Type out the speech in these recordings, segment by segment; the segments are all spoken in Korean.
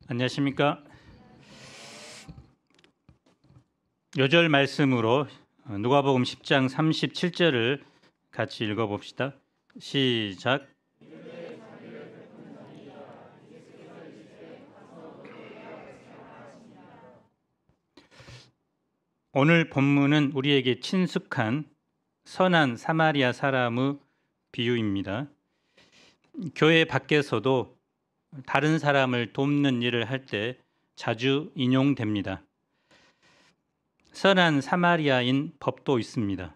안녕하십니까. 요절 말씀으로 누가복음 10장 37절을 같이 읽어봅시다. 시작. 오늘 본문은 우리에게 친숙한 선한 사마리아 사람의 비유입니다. 교회 밖에서도 다른 사람을 돕는 일을 할 때 자주 인용됩니다. 선한 사마리아인 법도 있습니다.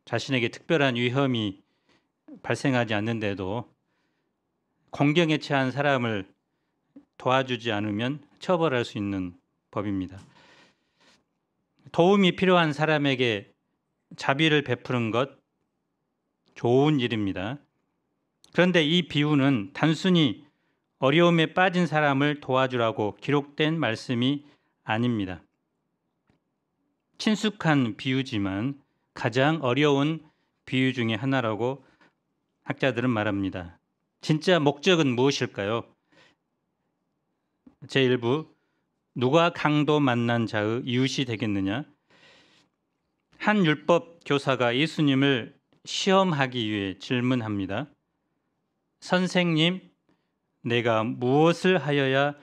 자신에게 특별한 위험이 발생하지 않는데도 공경에 처한 사람을 도와주지 않으면 처벌할 수 있는 법입니다. 도움이 필요한 사람에게 자비를 베푸는 것 좋은 일입니다. 그런데 이 비유는 단순히 어려움에 빠진 사람을 도와주라고 기록된 말씀이 아닙니다. 친숙한 비유지만 가장 어려운 비유 중에 하나라고 학자들은 말합니다. 진짜 목적은 무엇일까요? 제1부 누가 강도 만난 자의 이웃이 되겠느냐? 한 율법 교사가 예수님을 시험하기 위해 질문합니다. 선생님, 내가 무엇을 하여야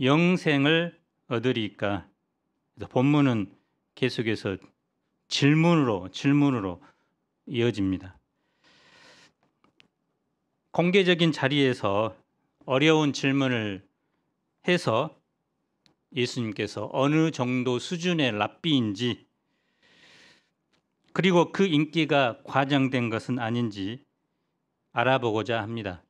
영생을 얻으리까? 본문은 계속해서 질문으로 이어집니다. 공개적인 자리에서 어려운 질문을 해서 예수님께서 어느 정도 수준의 랍비인지 그리고 그 인기가 과장된 것은 아닌지 알아보고자 합니다.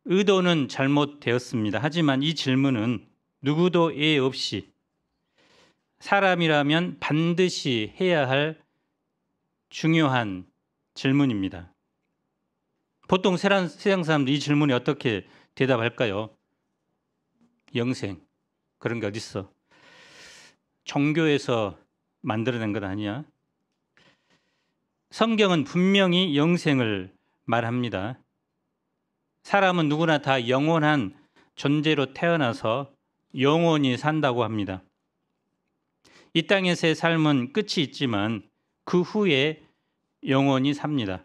의도는 잘못되었습니다. 하지만 이 질문은 누구도 예의 없이 사람이라면 반드시 해야 할 중요한 질문입니다. 보통 세상 사람들이 이 질문에 어떻게 대답할까요? 영생, 그런 게 어딨어? 종교에서 만들어낸 것 아니야? 성경은 분명히 영생을 말합니다. 사람은 누구나 다 영원한 존재로 태어나서 영원히 산다고 합니다. 이 땅에서의 삶은 끝이 있지만 그 후에 영원히 삽니다.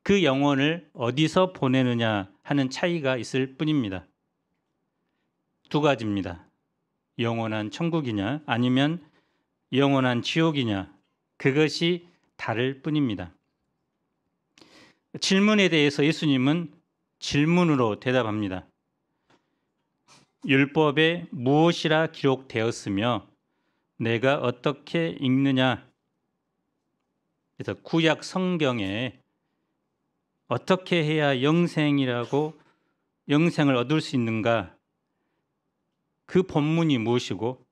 그 영혼을 어디서 보내느냐 하는 차이가 있을 뿐입니다. 두 가지입니다. 영원한 천국이냐 아니면 영원한 지옥이냐, 그것이 다를 뿐입니다. 질문에 대해서 예수님은 질문으로 대답합니다. 율법에 무엇이라 기록되었으며 내가 어떻게 읽느냐? 그래서 구약 성경에 어떻게 해야 영생을 얻을 수 있는가? 그 본문이 무엇이고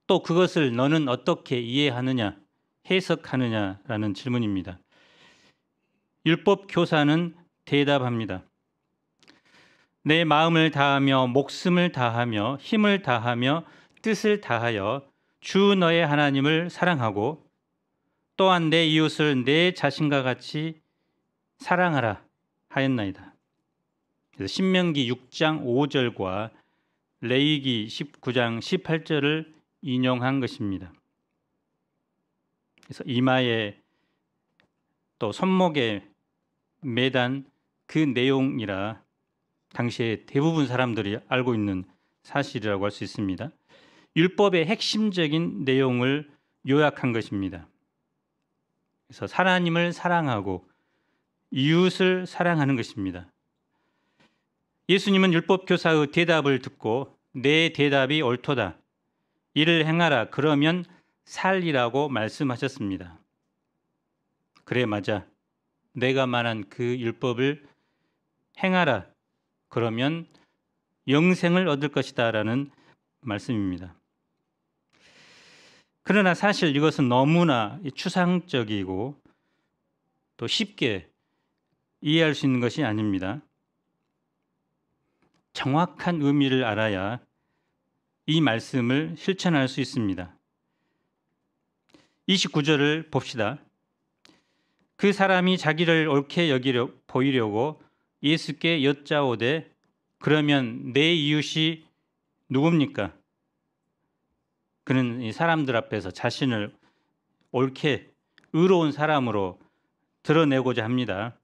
또 그것을 너는 어떻게 이해하느냐, 해석하느냐라는 질문입니다. 율법 교사는 대답합니다. 내 마음을 다하며 목숨을 다하며 힘을 다하며 뜻을 다하여 주 너의 하나님을 사랑하고 또한 내 이웃을 내 자신과 같이 사랑하라 하였나이다. 그래서 신명기 6장 5절과 레위기 19장 18절을 인용한 것입니다. 그래서 이마에 또 손목에 매단 그 내용이라 당시에 대부분 사람들이 알고 있는 사실이라고 할 수 있습니다. 율법의 핵심적인 내용을 요약한 것입니다. 그래서 하나님을 사랑하고 이웃을 사랑하는 것입니다. 예수님은 율법 교사의 대답을 듣고 내 대답이 옳도다. 이를 행하라. 그러면 살리라고 말씀하셨습니다. 그래, 맞아. 내가 말한 그 율법을 행하라. 그러면 영생을 얻을 것이다 라는 말씀입니다. 그러나 사실 이것은 너무나 추상적이고 또 쉽게 이해할 수 있는 것이 아닙니다. 정확한 의미를 알아야 이 말씀을 실천할 수 있습니다. 29절을 봅시다. 그 사람이 자기를 옳게 보이려고 예수께 여짜오되 그러면 내 이웃이 누굽니까? 그는 이 사람들 앞에서 자신을 옳게 의로운 사람으로 드러내고자 합니다.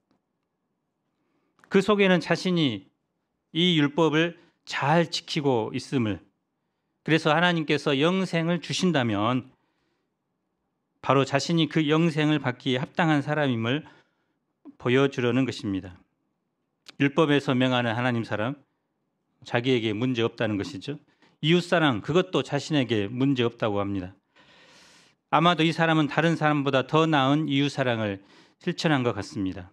그 속에는 자신이 이 율법을 잘 지키고 있음을, 그래서 하나님께서 영생을 주신다면 바로 자신이 그 영생을 받기에 합당한 사람임을 보여주려는 것입니다. 율법에서 명하는 하나님 사랑, 자기에게 문제 없다는 것이죠. 이웃사랑, 그것도 자신에게 문제 없다고 합니다. 아마도 이 사람은 다른 사람보다 더 나은 이웃사랑을 실천한 것 같습니다.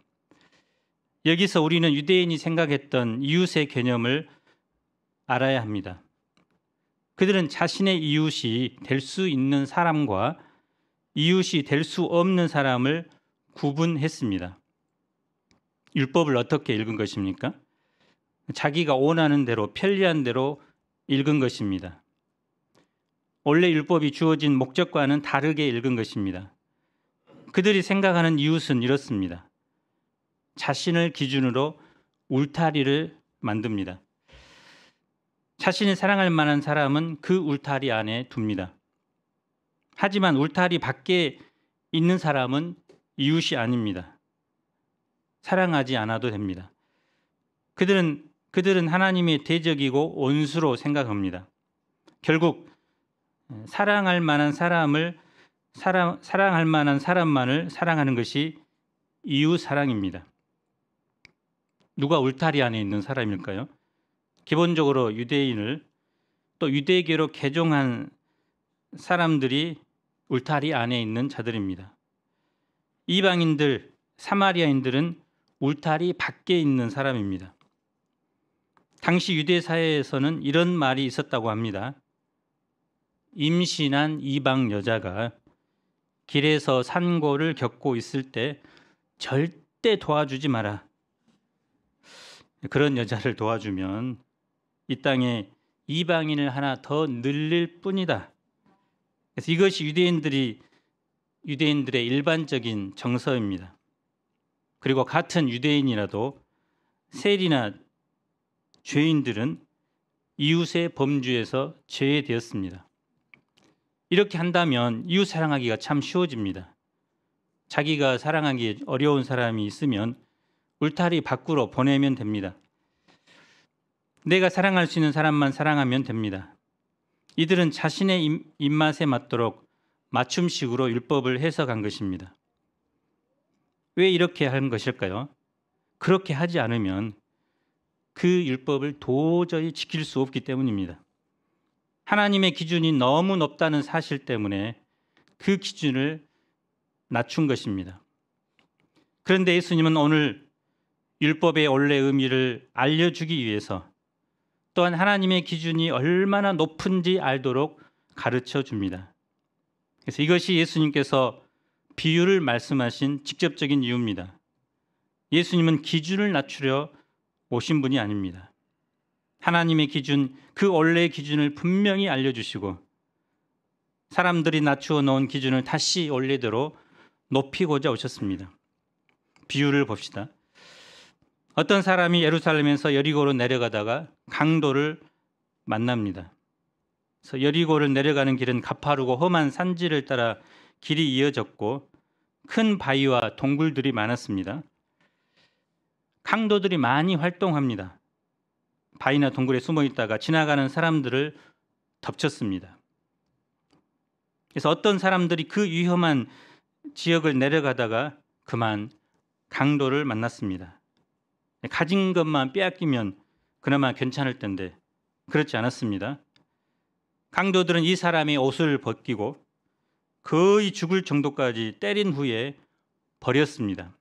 여기서 우리는 유대인이 생각했던 이웃의 개념을 알아야 합니다. 그들은 자신의 이웃이 될 수 있는 사람과 이웃이 될 수 없는 사람을 구분했습니다. 율법을 어떻게 읽은 것입니까? 자기가 원하는 대로, 편리한 대로 읽은 것입니다. 원래 율법이 주어진 목적과는 다르게 읽은 것입니다. 그들이 생각하는 이웃은 이렇습니다. 자신을 기준으로 울타리를 만듭니다. 자신이 사랑할 만한 사람은 그 울타리 안에 둡니다. 하지만 울타리 밖에 있는 사람은 이웃이 아닙니다. 사랑하지 않아도 됩니다. 그들은 하나님의 대적이고 원수로 생각합니다. 결국 사랑할 만한 사람을 사랑할 만한 사람만을 사랑하는 것이 이웃 사랑입니다. 누가 울타리 안에 있는 사람일까요? 기본적으로 유대인을 또 유대교로 개종한 사람들이 울타리 안에 있는 자들입니다. 이방인들, 사마리아인들은 울타리 밖에 있는 사람입니다. 당시 유대 사회에서는 이런 말이 있었다고 합니다. 임신한 이방 여자가 길에서 산고를 겪고 있을 때 절대 도와주지 마라. 그런 여자를 도와주면 이 땅에 이방인을 하나 더 늘릴 뿐이다. 그래서 이것이 유대인들의 일반적인 정서입니다. 그리고 같은 유대인이라도 세리나 죄인들은 이웃의 범주에서 제외되었습니다. 이렇게 한다면 이웃 사랑하기가 참 쉬워집니다. 자기가 사랑하기 어려운 사람이 있으면 울타리 밖으로 보내면 됩니다. 내가 사랑할 수 있는 사람만 사랑하면 됩니다. 이들은 자신의 입맛에 맞도록 맞춤식으로 율법을 해석한 것입니다. 왜 이렇게 한 것일까요? 그렇게 하지 않으면 그 율법을 도저히 지킬 수 없기 때문입니다. 하나님의 기준이 너무 높다는 사실 때문에 그 기준을 낮춘 것입니다. 그런데 예수님은 오늘 율법의 원래 의미를 알려주기 위해서 또한 하나님의 기준이 얼마나 높은지 알도록 가르쳐 줍니다. 그래서 이것이 예수님께서 비유를 말씀하신 직접적인 이유입니다. 예수님은 기준을 낮추려 오신 분이 아닙니다. 하나님의 기준, 그 원래의 기준을 분명히 알려주시고 사람들이 낮추어 놓은 기준을 다시 원래대로 높이고자 오셨습니다. 비유를 봅시다. 어떤 사람이 예루살렘에서 여리고로 내려가다가 강도를 만납니다. 그래서 여리고를 내려가는 길은 가파르고 험한 산지를 따라 길이 이어졌고 큰 바위와 동굴들이 많았습니다. 강도들이 많이 활동합니다. 바위나 동굴에 숨어 있다가 지나가는 사람들을 덮쳤습니다. 그래서 어떤 사람들이 그 위험한 지역을 내려가다가 그만 강도를 만났습니다. 가진 것만 빼앗기면 그나마 괜찮을 텐데 그렇지 않았습니다. 강도들은 이 사람의 옷을 벗기고 거의 죽을 정도까지 때린 후에 버렸습니다.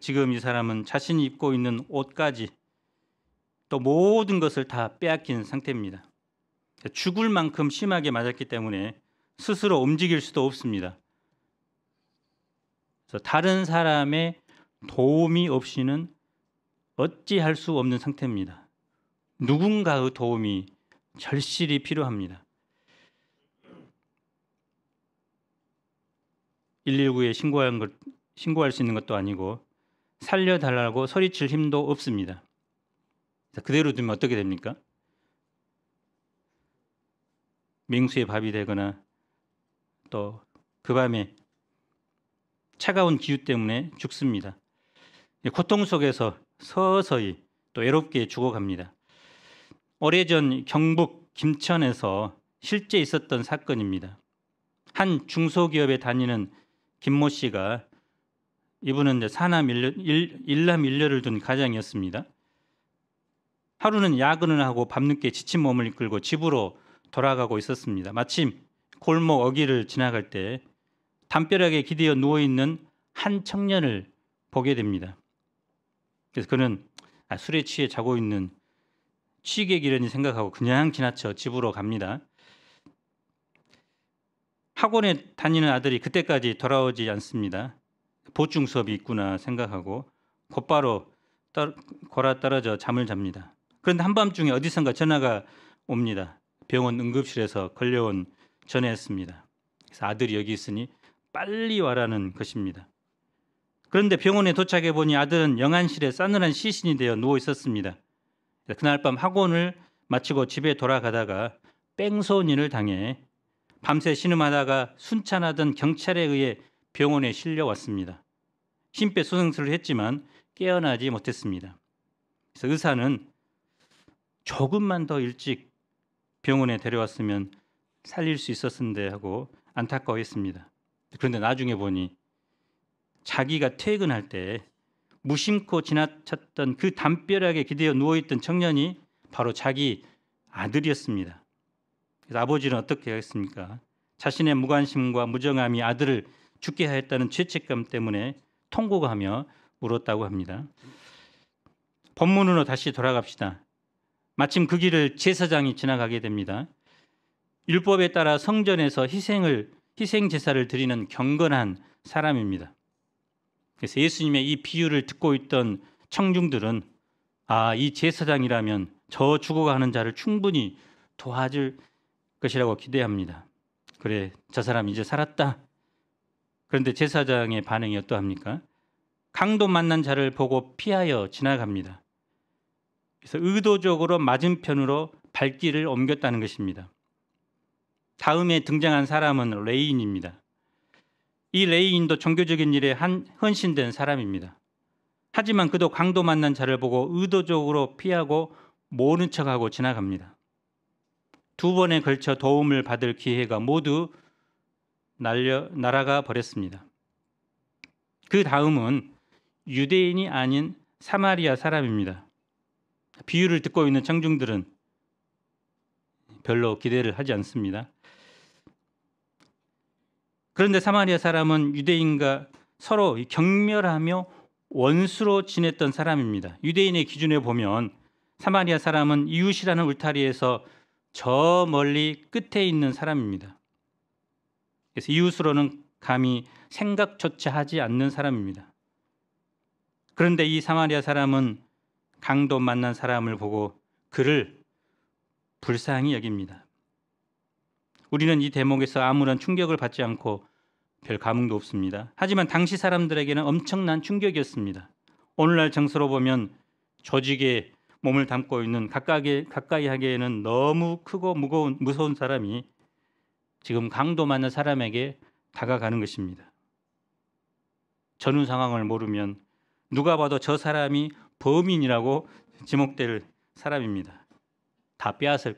지금 이 사람은 자신이 입고 있는 옷까지 또 모든 것을 다 빼앗긴 상태입니다. 죽을 만큼 심하게 맞았기 때문에 스스로 움직일 수도 없습니다. 그래서 다른 사람의 도움이 없이는 어찌할 수 없는 상태입니다. 누군가의 도움이 절실히 필요합니다. 119에 신고할 수 있는 것도 아니고 살려달라고 소리칠 힘도 없습니다. 그대로 두면 어떻게 됩니까? 맹수의 밥이 되거나 또 그 밤에 차가운 기후 때문에 죽습니다. 고통 속에서 서서히 또 외롭게 죽어갑니다. 오래전 경북 김천에서 실제 있었던 사건입니다. 한 중소기업에 다니는 김모 씨가, 이분은 이제 일남 일녀를 둔 가장이었습니다. 하루는 야근을 하고 밤늦게 지친 몸을 이끌고 집으로 돌아가고 있었습니다. 마침 골목 어귀를 지나갈 때 담벼락에 기대어 누워있는 한 청년을 보게 됩니다. 그래서 그는 술에 취해 자고 있는 취객이려니 생각하고 그냥 지나쳐 집으로 갑니다. 학원에 다니는 아들이 그때까지 돌아오지 않습니다. 보충 수업이 있구나 생각하고 곧바로 골아 떨어져 잠을 잡니다. 그런데 한밤중에 어디선가 전화가 옵니다. 병원 응급실에서 걸려온 전화였습니다. 그래서 아들이 여기 있으니 빨리 와라는 것입니다. 그런데 병원에 도착해 보니 아들은 영안실에 싸늘한 시신이 되어 누워 있었습니다. 그날 밤 학원을 마치고 집에 돌아가다가 뺑소니를 당해 밤새 신음하다가 순찬하던 경찰에 의해 병원에 실려왔습니다. 심폐소생술을 했지만 깨어나지 못했습니다. 그래서 의사는 조금만 더 일찍 병원에 데려왔으면 살릴 수 있었는데 하고 안타까워했습니다. 그런데 나중에 보니 자기가 퇴근할 때 무심코 지나쳤던 그 담벼락에 기대어 누워있던 청년이 바로 자기 아들이었습니다. 그래서 아버지는 어떻게 하겠습니까? 자신의 무관심과 무정함이 아들을 죽게 하였다는 죄책감 때문에 통곡하며 울었다고 합니다. 본문으로 다시 돌아갑시다. 마침 그 길을 제사장이 지나가게 됩니다. 율법에 따라 성전에서 희생 제사를 드리는 경건한 사람입니다. 그래서 예수님의 이 비유를 듣고 있던 청중들은 이 제사장이라면 저 죽어가는 자를 충분히 도와줄 것이라고 기대합니다. 그래, 저 사람 이제 살았다. 그런데 제사장의 반응이 어떠합니까? 강도 만난 자를 보고 피하여 지나갑니다. 그래서 의도적으로 맞은편으로 발길을 옮겼다는 것입니다. 다음에 등장한 사람은 레위인입니다. 이 레위인도 종교적인 일에 헌신된 사람입니다. 하지만 그도 강도 만난 자를 보고 의도적으로 피하고 모른 척하고 지나갑니다. 두 번에 걸쳐 도움을 받을 기회가 모두 날아가 버렸습니다. 그 다음은 유대인이 아닌 사마리아 사람입니다. 비유를 듣고 있는 청중들은 별로 기대를 하지 않습니다. 그런데 사마리아 사람은 유대인과 서로 경멸하며 원수로 지냈던 사람입니다. 유대인의 기준에 보면 사마리아 사람은 이웃이라는 울타리에서 저 멀리 끝에 있는 사람입니다. 그래서 이웃으로는 감히 생각조차 하지 않는 사람입니다. 그런데 이 사마리아 사람은 강도 만난 사람을 보고 그를 불쌍히 여깁니다. 우리는 이 대목에서 아무런 충격을 받지 않고 별 감흥도 없습니다. 하지만 당시 사람들에게는 엄청난 충격이었습니다. 오늘날 정서로 보면 조직에 몸을 담고 있는 가까이 하기에는 너무 크고 무서운 사람이 지금 강도 만난 사람에게 다가가는 것입니다. 전후 상황을 모르면 누가 봐도 저 사람이 범인이라고 지목될 사람입니다.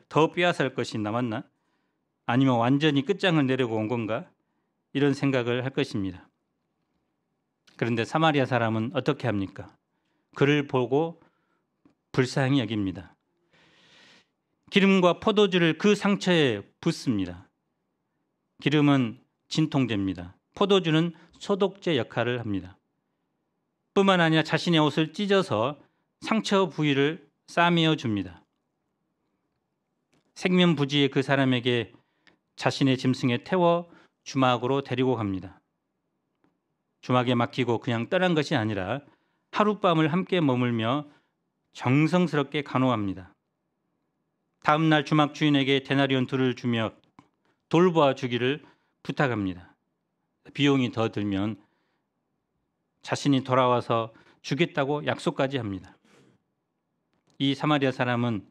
더 빼앗을 것이 남았나? 아니면 완전히 끝장을 내려고 온 건가? 이런 생각을 할 것입니다. 그런데 사마리아 사람은 어떻게 합니까? 그를 보고 불쌍히 여깁니다. 기름과 포도주를 그 상처에 붓습니다. 기름은 진통제입니다. 포도주는 소독제 역할을 합니다. 뿐만 아니라 자신의 옷을 찢어서 상처 부위를 싸매어 줍니다. 생면부지의 그 사람에게 자신의 짐승에 태워 주막으로 데리고 갑니다. 주막에 맡기고 그냥 떠난 것이 아니라 하룻밤을 함께 머물며 정성스럽게 간호합니다. 다음 날 주막 주인에게 데나리온 2를 주며 돌보아 주기를 부탁합니다. 비용이 더 들면 자신이 돌아와서 주겠다고 약속까지 합니다. 이 사마리아 사람은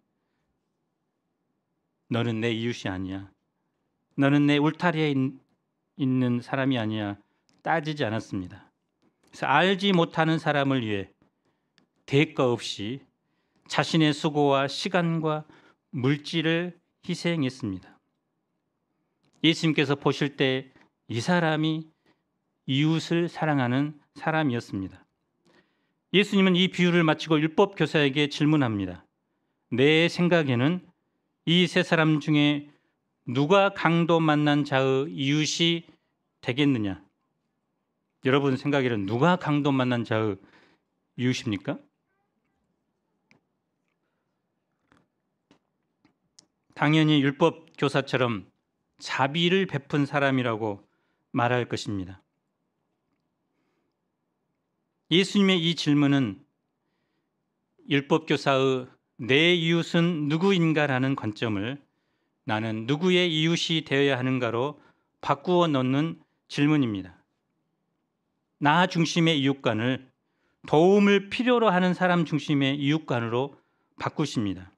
너는 내 이웃이 아니야, 너는 내 울타리에 있는 사람이 아니야 따지지 않았습니다. 그래서 알지 못하는 사람을 위해 대가 없이 자신의 수고와 시간과 물질을 희생했습니다. 예수님께서 보실 때 이 사람이 이웃을 사랑하는 사람이었습니다. 예수님은 이 비유를 마치고 율법 교사에게 질문합니다. 내 생각에는 이 세 사람 중에 누가 강도 만난 자의 이웃이 되겠느냐? 여러분 생각에는 누가 강도 만난 자의 이웃입니까? 당연히 율법 교사처럼 자비를 베푼 사람이라고 말할 것입니다. 예수님의 이 질문은 율법 교사의 내 이웃은 누구인가라는 관점을 나는 누구의 이웃이 되어야 하는가로 바꾸어 놓는 질문입니다. 나 중심의 이웃관을 도움을 필요로 하는 사람 중심의 이웃관으로 바꾸십니다.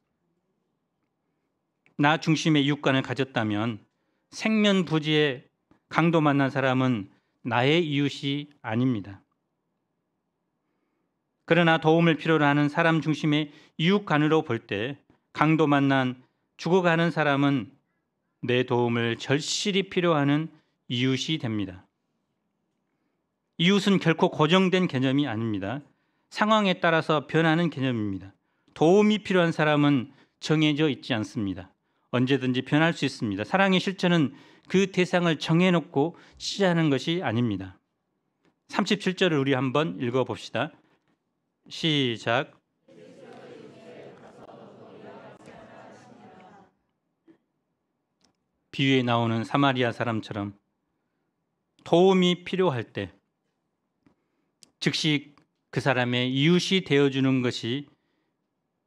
나 중심의 이웃관을 가졌다면 생면부지에 강도 만난 사람은 나의 이웃이 아닙니다. 그러나 도움을 필요로 하는 사람 중심의 이웃관으로 볼 때 강도 만난 죽어가는 사람은 내 도움을 절실히 필요하는 이웃이 됩니다. 이웃은 결코 고정된 개념이 아닙니다. 상황에 따라서 변하는 개념입니다. 도움이 필요한 사람은 정해져 있지 않습니다. 언제든지 변할 수 있습니다. 사랑의 실천은 그 대상을 정해놓고 시작하는 것이 아닙니다. 37절을 우리 한번 읽어봅시다. 시작. 비유에 나오는 사마리아 사람처럼 도움이 필요할 때 즉시 그 사람의 이웃이 되어주는 것이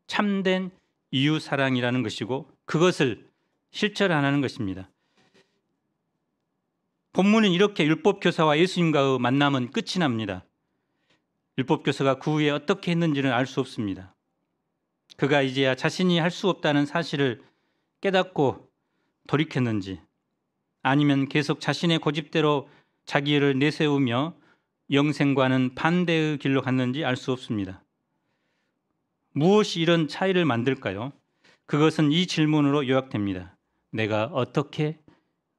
참된 이웃 사랑이라는 것이고 그것을 실천하는 것입니다. 본문은 이렇게 율법교사와 예수님과의 만남은 끝이 납니다. 율법교사가 그 후에 어떻게 했는지는 알 수 없습니다. 그가 이제야 자신이 할 수 없다는 사실을 깨닫고 돌이켰는지 아니면 계속 자신의 고집대로 자기 일을 내세우며 영생과는 반대의 길로 갔는지 알 수 없습니다. 무엇이 이런 차이를 만들까요? 그것은 이 질문으로 요약됩니다. 내가 어떻게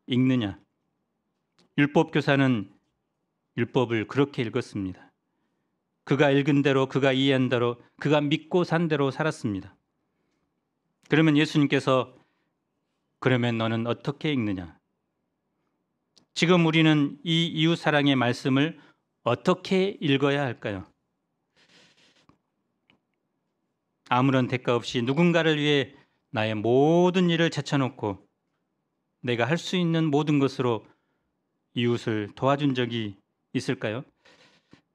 읽느냐? 율법교사는 율법을 그렇게 읽었습니다. 그가 읽은 대로, 그가 이해한 대로, 그가 믿고 산 대로 살았습니다. 그러면 예수님께서 그러면 너는 어떻게 읽느냐? 지금 우리는 이 이웃사랑의 말씀을 어떻게 읽어야 할까요? 아무런 대가 없이 누군가를 위해 나의 모든 일을 제쳐놓고 내가 할 수 있는 모든 것으로 이웃을 도와준 적이 있을까요?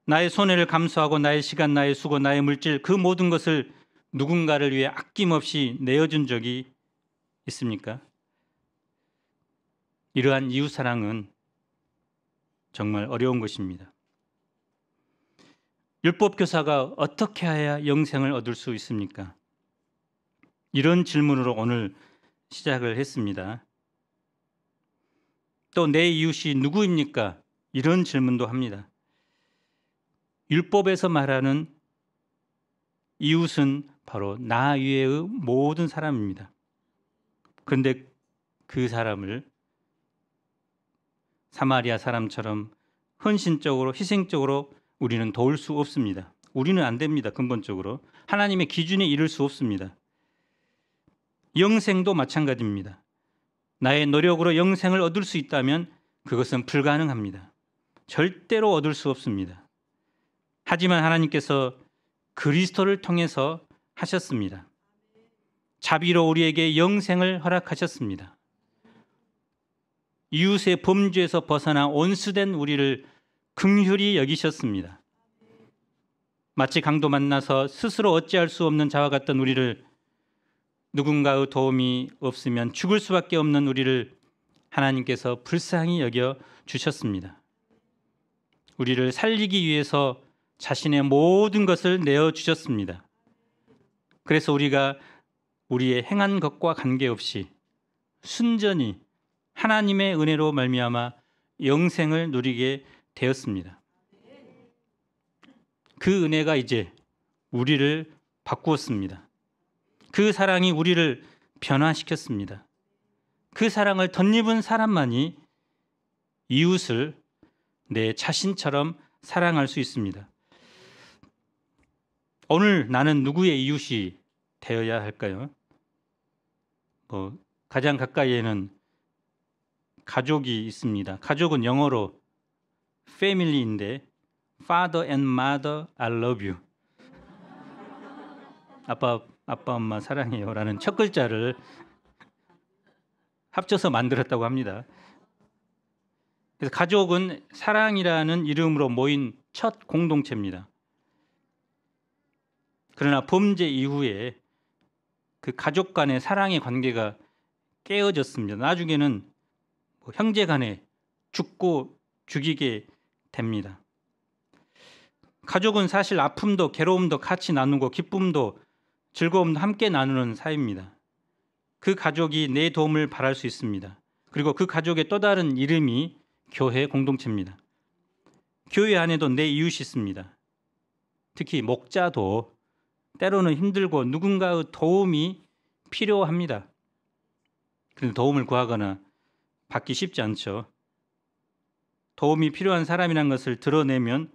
나의 손해를 감수하고 나의 시간, 나의 수고, 나의 물질 그 모든 것을 누군가를 위해 아낌없이 내어준 적이 있습니까? 이러한 이웃사랑은 정말 어려운 것입니다. 율법교사가 어떻게 해야 영생을 얻을 수 있습니까? 이런 질문으로 오늘 시작을 했습니다. 또 내 이웃이 누구입니까? 이런 질문도 합니다. 율법에서 말하는 이웃은 바로 나 외의 모든 사람입니다. 그런데 그 사람을 사마리아 사람처럼 헌신적으로 희생적으로 우리는 도울 수 없습니다. 우리는 안 됩니다. 근본적으로 하나님의 기준에 이를 수 없습니다. 영생도 마찬가지입니다. 나의 노력으로 영생을 얻을 수 있다면 그것은 불가능합니다. 절대로 얻을 수 없습니다. 하지만 하나님께서 그리스도를 통해서 하셨습니다. 자비로 우리에게 영생을 허락하셨습니다. 이웃의 범죄에서 벗어나 온수된 우리를 긍휼히 여기셨습니다. 마치 강도 만나서 스스로 어찌할 수 없는 자와 같던 우리를 누군가의 도움이 없으면 죽을 수밖에 없는 우리를 하나님께서 불쌍히 여겨 주셨습니다. 우리를 살리기 위해서 자신의 모든 것을 내어 주셨습니다. 그래서 우리가 우리의 행한 것과 관계없이 순전히 하나님의 은혜로 말미암아 영생을 누리게 되었습니다. 그 은혜가 이제 우리를 바꾸었습니다. 그 사랑이 우리를 변화시켰습니다. 그 사랑을 덧입은 사람만이 이웃을 내 자신처럼 사랑할 수 있습니다. 오늘 나는 누구의 이웃이 되어야 할까요? 가장 가까이에는 가족이 있습니다. 가족은 영어로 family인데 Father and Mother, I love you. 아빠, 엄마 사랑해요라는 첫 글자를 합쳐서 만들었다고 합니다. 그래서 가족은 사랑이라는 이름으로 모인 첫 공동체입니다. 그러나 범죄 이후에 그 가족 간의 사랑의 관계가 깨어졌습니다. 나중에는 형제 간에 죽고 죽이게 됩니다. 가족은 사실 아픔도 괴로움도 같이 나누고 기쁨도 즐거움도 함께 나누는 사이입니다. 그 가족이 내 도움을 바랄 수 있습니다. 그리고 그 가족의 또 다른 이름이 교회 공동체입니다. 교회 안에도 내 이웃이 있습니다. 특히 목자도 때로는 힘들고 누군가의 도움이 필요합니다. 그런데 도움을 구하거나 받기 쉽지 않죠. 도움이 필요한 사람이라는 것을 드러내면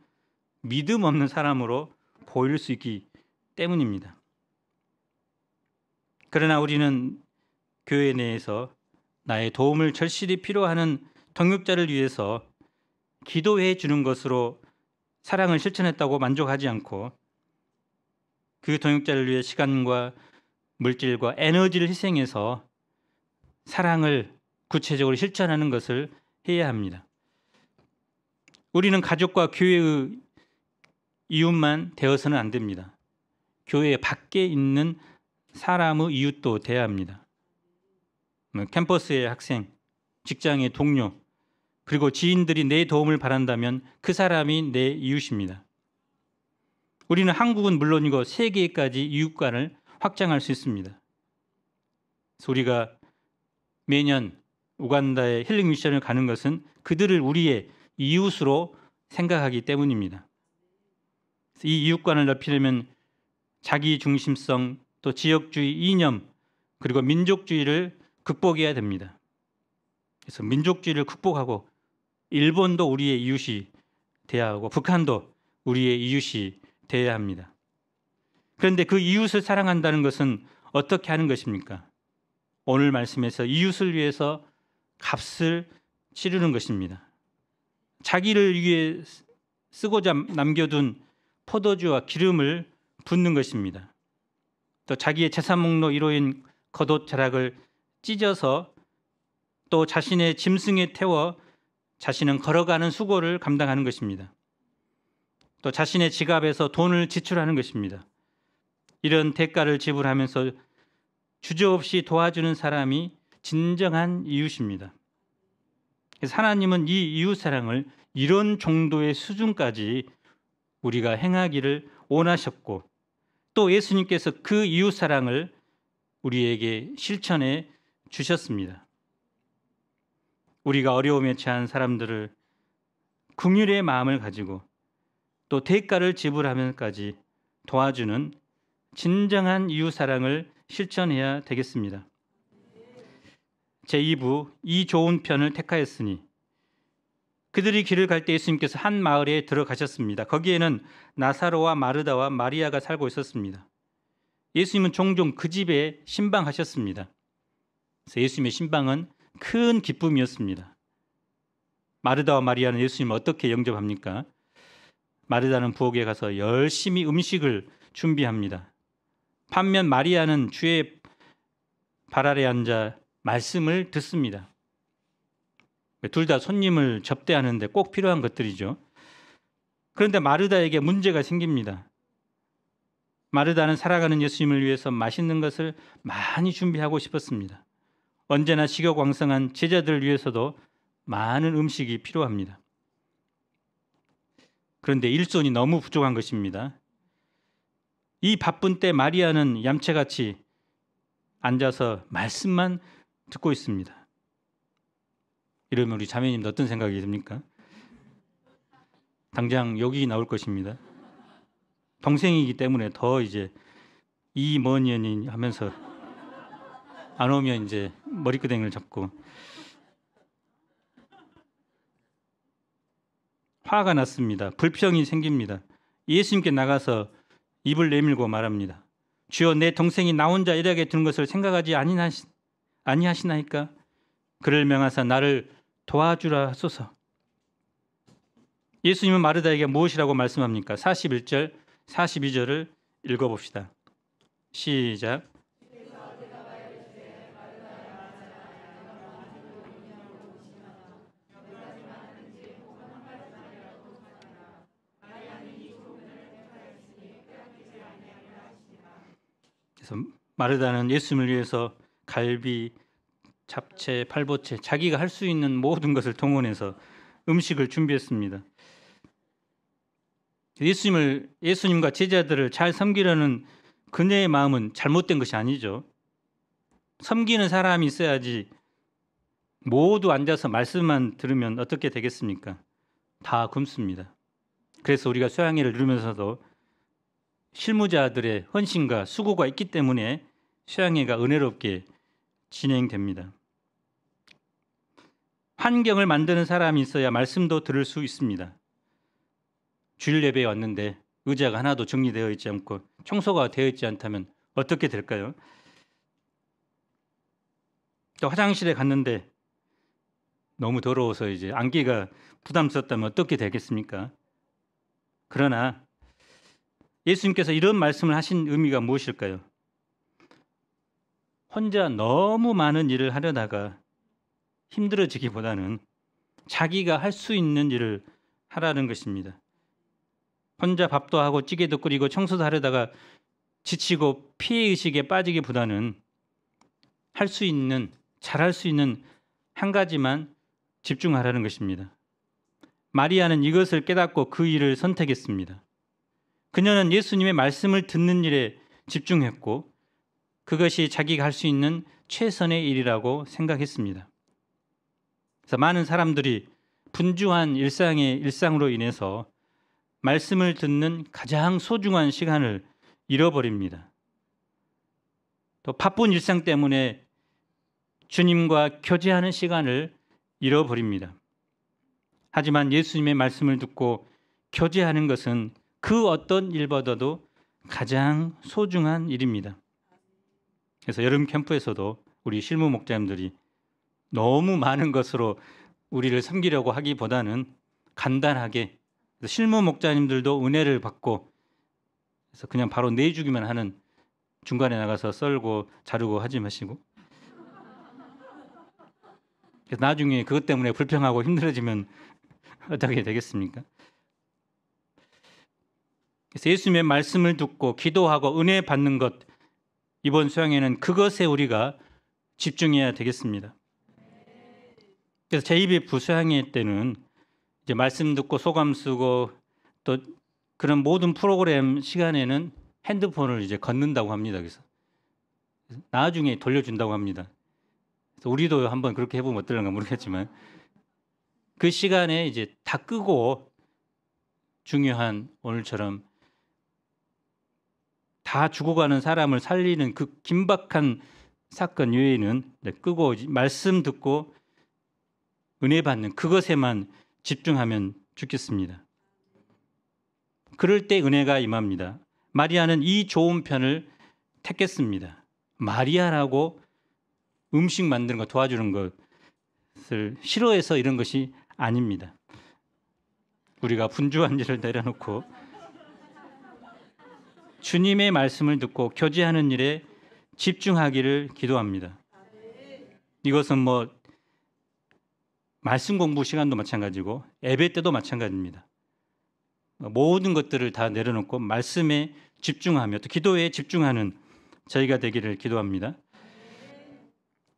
믿음 없는 사람으로 보일 수 있기 때문입니다. 그러나 우리는 교회 내에서 나의 도움을 절실히 필요하는 동역자를 위해서 기도해 주는 것으로 사랑을 실천했다고 만족하지 않고 그 동역자를 위해 시간과 물질과 에너지를 희생해서 사랑을 구체적으로 실천하는 것을 해야 합니다. 우리는 가족과 교회의 이웃만 되어서는 안 됩니다. 교회 밖에 있는 사람의 이웃도 돼야 합니다. 캠퍼스의 학생, 직장의 동료, 그리고 지인들이 내 도움을 바란다면 그 사람이 내 이웃입니다. 우리는 한국은 물론이고 세계까지 이웃관을 확장할 수 있습니다. 그래서 우리가 매년 우간다의 힐링 미션을 가는 것은 그들을 우리의 이웃으로 생각하기 때문입니다. 이 이웃관을 넓히려면 자기 중심성, 또 지역주의 이념, 그리고 민족주의를 극복해야 됩니다. 그래서 민족주의를 극복하고 일본도 우리의 이웃이 돼야 하고 북한도 우리의 이웃이 돼야 합니다. 그런데 그 이웃을 사랑한다는 것은 어떻게 하는 것입니까? 오늘 말씀에서 이웃을 위해서 값을 치르는 것입니다. 자기를 위해 쓰고자 남겨둔 포도주와 기름을 붓는 것입니다. 또 자기의 재산 목록 1호인 겉옷 자락을 찢어서 또 자신의 짐승에 태워 자신은 걸어가는 수고를 감당하는 것입니다. 또 자신의 지갑에서 돈을 지출하는 것입니다. 이런 대가를 지불하면서 주저없이 도와주는 사람이 진정한 이웃입니다. 그래서 하나님은 이 이웃 사랑을 이런 정도의 수준까지 우리가 행하기를 원하셨고 또 예수님께서 그 이웃 사랑을 우리에게 실천해 주셨습니다. 우리가 어려움에 처한 사람들을 긍휼의 마음을 가지고 또 대가를 지불하면까지 도와주는 진정한 이웃 사랑을 실천해야 되겠습니다. 제2부 이 좋은 편을 택하였으니 그들이 길을 갈 때 예수님께서 한 마을에 들어가셨습니다. 거기에는 나사로와 마르다와 마리아가 살고 있었습니다. 예수님은 종종 그 집에 신방하셨습니다. 그래서 예수님의 신방은 큰 기쁨이었습니다. 마르다와 마리아는 예수님을 어떻게 영접합니까? 마르다는 부엌에 가서 열심히 음식을 준비합니다. 반면 마리아는 주의 발 아래 앉아 말씀을 듣습니다. 둘 다 손님을 접대하는데 꼭 필요한 것들이죠. 그런데 마르다에게 문제가 생깁니다. 마르다는 살아가는 예수님을 위해서 맛있는 것을 많이 준비하고 싶었습니다. 언제나 식욕왕성한 제자들을 위해서도 많은 음식이 필요합니다. 그런데 일손이 너무 부족한 것입니다. 이 바쁜 때 마리아는 얌체같이 앉아서 말씀만 듣고 있습니다. 이러면 우리 자매님도 어떤 생각이 듭니까? 당장 욕이 나올 것입니다. 동생이기 때문에 더 이제 이 뭔 년이 하면서 안 오면 이제 머리끄댕이를 잡고 화가 났습니다. 불평이 생깁니다. 예수님께 나가서 입을 내밀고 말합니다. 주여, 내 동생이 나 혼자 일하게 두는 것을 생각하지 아니하시나이까? 그를 명하사 나를 도와주라 하소서. 예수님은 마르다에게 무엇이라고 말씀합니까? 41절, 42절을 읽어봅시다. 시작. 그래서 마르다는 예수님을 위해서 갈비, 잡채, 팔보채, 자기가 할 수 있는 모든 것을 동원해서 음식을 준비했습니다. 예수님과 제자들을 잘 섬기려는 그녀의 마음은 잘못된 것이 아니죠. 섬기는 사람이 있어야지 모두 앉아서 말씀만 들으면 어떻게 되겠습니까? 다 굶습니다. 그래서 우리가 수양회를 누리면서도 실무자들의 헌신과 수고가 있기 때문에 수양회가 은혜롭게 진행됩니다. 환경을 만드는 사람이 있어야 말씀도 들을 수 있습니다. 주일 예배에 왔는데 의자가 하나도 정리되어 있지 않고 청소가 되어 있지 않다면 어떻게 될까요? 또 화장실에 갔는데 너무 더러워서 이제 안기가 부담스럽다면 어떻게 되겠습니까? 그러나 예수님께서 이런 말씀을 하신 의미가 무엇일까요? 혼자 너무 많은 일을 하려다가 힘들어지기보다는 자기가 할 수 있는 일을 하라는 것입니다. 혼자 밥도 하고 찌개도 끓이고 청소도 하려다가 지치고 피해의식에 빠지기보다는 할 수 있는, 잘할 수 있는 한 가지만 집중하라는 것입니다. 마리아는 이것을 깨닫고 그 일을 선택했습니다. 그녀는 예수님의 말씀을 듣는 일에 집중했고 그것이 자기가 할 수 있는 최선의 일이라고 생각했습니다. 그래서 많은 사람들이 분주한 일상으로 인해서 말씀을 듣는 가장 소중한 시간을 잃어버립니다. 또 바쁜 일상 때문에 주님과 교제하는 시간을 잃어버립니다. 하지만 예수님의 말씀을 듣고 교제하는 것은 그 어떤 일보다도 가장 소중한 일입니다. 그래서 여름 캠프에서도 우리 실무 목자님들이 너무 많은 것으로 우리를 섬기려고 하기보다는 간단하게, 실무 목자님들도 은혜를 받고 그래서 그냥 바로 내주기만 하는, 중간에 나가서 썰고 자르고 하지 마시고, 나중에 그것 때문에 불평하고 힘들어지면 어떻게 되겠습니까? 그래서 예수님의 말씀을 듣고 기도하고 은혜 받는 것, 이번 수양회는 그것에 우리가 집중해야 되겠습니다. 그래서 제2배 수양회 때는 이제 말씀 듣고 소감 쓰고 또 그런 모든 프로그램 시간에는 핸드폰을 이제 걷는다고 합니다. 그래서 나중에 돌려준다고 합니다. 그래서 우리도 한번 그렇게 해보면 어떨런가 모르겠지만 그 시간에 이제 다 끄고 중요한 오늘처럼 다 죽어가는 사람을 살리는 그 긴박한 사건 외에는 끄고 말씀 듣고 은혜 받는 그것에만 집중하면 좋겠습니다. 그럴 때 은혜가 임합니다. 마리아는 이 좋은 편을 택했습니다. 마리아라고 음식 만드는 거 도와주는 것을 싫어해서 이런 것이 아닙니다. 우리가 분주한 일을 내려놓고 주님의 말씀을 듣고 교제하는 일에 집중하기를 기도합니다. 이것은 뭐 말씀 공부 시간도 마찬가지고 예배 때도 마찬가지입니다. 모든 것들을 다 내려놓고 말씀에 집중하며 또 기도에 집중하는 저희가 되기를 기도합니다.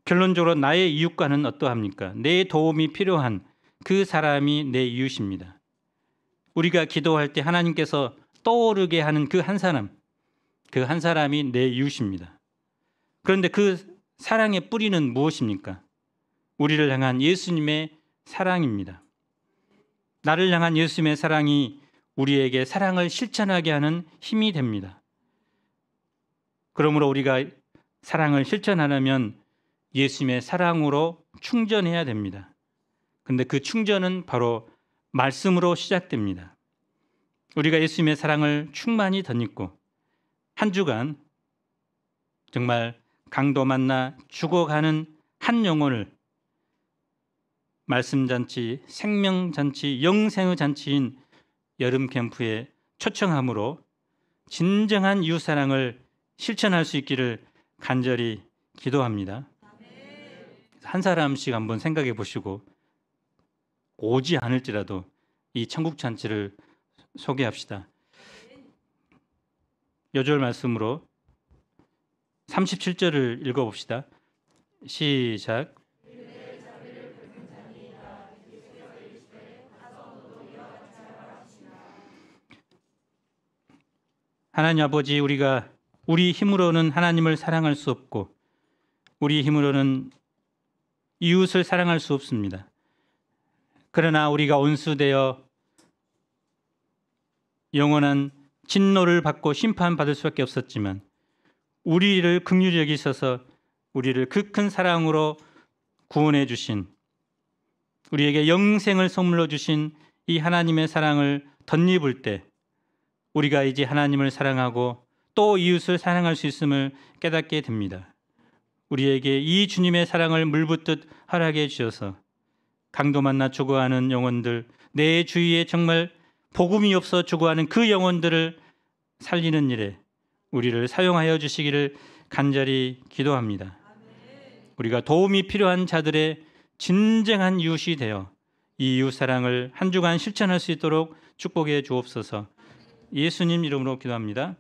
결론적으로 나의 이웃과는 어떠합니까? 내 도움이 필요한 그 사람이 내 이웃입니다. 우리가 기도할 때 하나님께서 떠오르게 하는 그 한 사람, 그 한 사람이 내 이웃입니다. 그런데 그 사랑의 뿌리는 무엇입니까? 우리를 향한 예수님의 사랑입니다. 나를 향한 예수님의 사랑이 우리에게 사랑을 실천하게 하는 힘이 됩니다. 그러므로 우리가 사랑을 실천하려면 예수님의 사랑으로 충전해야 됩니다. 그런데 그 충전은 바로 말씀으로 시작됩니다. 우리가 예수님의 사랑을 충만히 덧입고 한 주간 정말 강도 만나 죽어가는 한 영혼을 말씀잔치, 생명잔치, 영생의 잔치인 여름 캠프에 초청함으로 진정한 이웃사랑을 실천할 수 있기를 간절히 기도합니다. 한 사람씩 한번 생각해 보시고 오지 않을지라도 이 천국잔치를 소개합시다. 여절 말씀으로 37절을 읽어봅시다. 시작. 하나님 아버지, 우리가 우리 힘으로는 하나님을 사랑할 수 없고 우리 힘으로는 이웃을 사랑할 수 없습니다. 그러나 우리가 온수되어 영원한 진노를 받고 심판받을 수밖에 없었지만 우리를 긍휼히 여기셔서 우리를 그 큰 사랑으로 구원해 주신, 우리에게 영생을 선물로 주신 이 하나님의 사랑을 덧입을 때 우리가 이제 하나님을 사랑하고 또 이웃을 사랑할 수 있음을 깨닫게 됩니다. 우리에게 이 주님의 사랑을 물붓듯 허락해 주셔서 강도 만나 죽어가는 영혼들, 내 주위에 정말 복음이 없어 죽어가는 그 영혼들을 살리는 일에 우리를 사용하여 주시기를 간절히 기도합니다. 우리가 도움이 필요한 자들의 진정한 이웃이 되어 이 이웃 사랑을 한 주간 실천할 수 있도록 축복해 주옵소서. 예수님 이름으로 기도합니다.